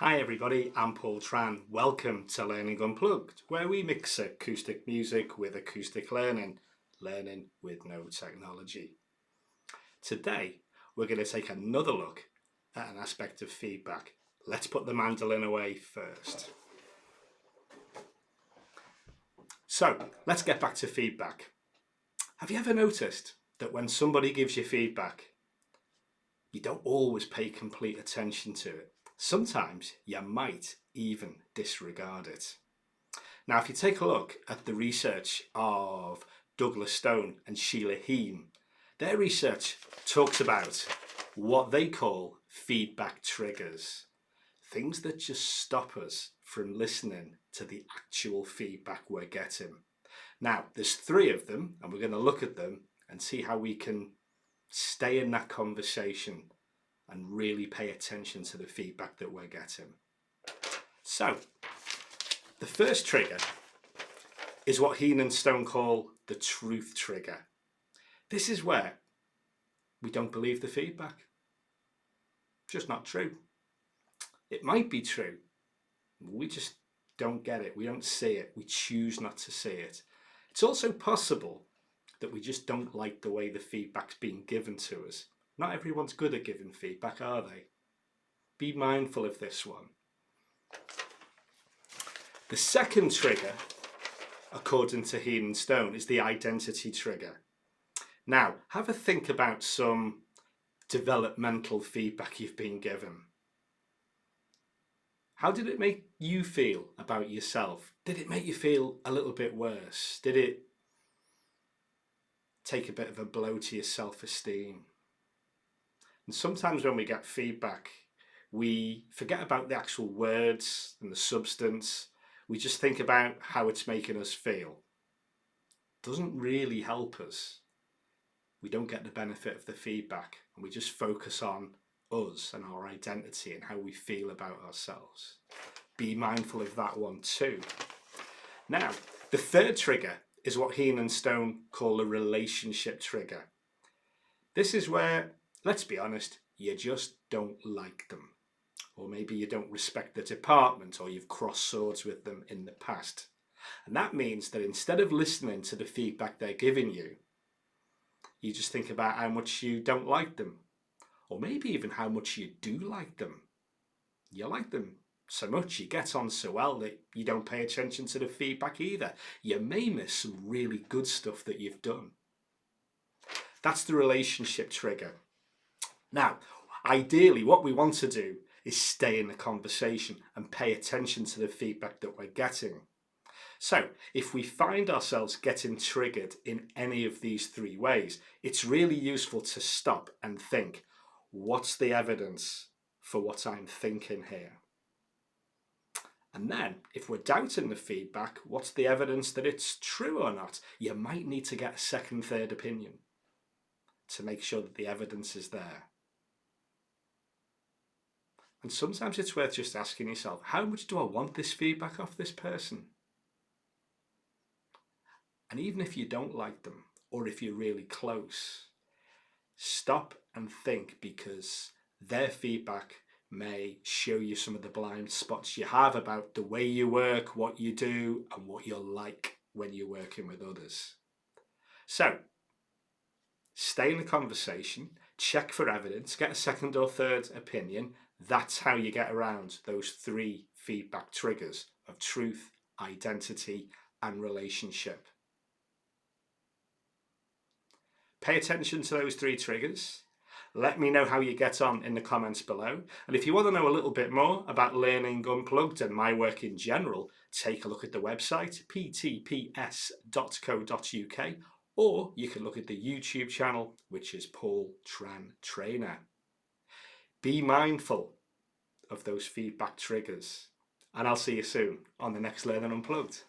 Hi everybody, I'm Paul Tran. Welcome to Learning Unplugged, where we mix acoustic music with acoustic learning with no technology. Today, we're going to take another look at an aspect of feedback. Let's put the mandolin away first. So, let's get back to feedback. Have you ever noticed that when somebody gives you feedback, you don't always pay complete attention to it? Sometimes you might even disregard it. Now, if you take a look at the research of Douglas Stone and Sheila Heen, their research talks about what they call feedback triggers. Things that just stop us from listening to the actual feedback we're getting. Now, there's 3 of them, and we're going to look at them and see how we can stay in that conversation and really pay attention to the feedback that we're getting. So, the first trigger is what Heen and Stone call the truth trigger. This is where we don't believe the feedback. Just not true. It might be true. We just don't get it. We don't see it. We choose not to see it. It's also possible that we just don't like the way the feedback's being given to us. Not everyone's good at giving feedback, are they? Be mindful of this one. The second trigger, according to Heen and Stone, is the identity trigger. Now, have a think about some developmental feedback you've been given. How did it make you feel about yourself? Did it make you feel a little bit worse? Did it take a bit of a blow to your self-esteem? And sometimes when we get feedback, we forget about the actual words and the substance. We just think about how it's making us feel. It doesn't really help us. We don't get the benefit of the feedback, and we just focus on us and our identity and how we feel about ourselves. Be mindful of that one too. Now, the third trigger is what Heen and Stone call a relationship trigger. This is where, let's be honest, you just don't like them. Or maybe you don't respect the department, or you've crossed swords with them in the past. And that means that instead of listening to the feedback they're giving you, you just think about how much you don't like them. Or maybe even how much you do like them. You like them so much, you get on so well that you don't pay attention to the feedback either. You may miss some really good stuff that you've done. That's the relationship trigger. Now, ideally, what we want to do is stay in the conversation and pay attention to the feedback that we're getting. So, if we find ourselves getting triggered in any of these 3 ways, it's really useful to stop and think, what's the evidence for what I'm thinking here? And then, if we're doubting the feedback, what's the evidence that it's true or not? You might need to get a second, third opinion to make sure that the evidence is there. And sometimes it's worth just asking yourself, how much do I want this feedback off this person? And even if you don't like them, or if you're really close, stop and think, because their feedback may show you some of the blind spots you have about the way you work, what you do, and what you're like when you're working with others. So, stay in the conversation, check for evidence, get a second or third opinion. That's how you get around those 3 feedback triggers of truth, identity, and relationship. Pay attention to those 3 triggers. Let me know how you get on in the comments below. And if you want to know a little bit more about Learning Unplugged and my work in general, take a look at the website, ptps.co.uk, or you can look at the YouTube channel, which is Paul Tran Trainer. Be mindful of those feedback triggers, and I'll see you soon on the next Learning Unplugged.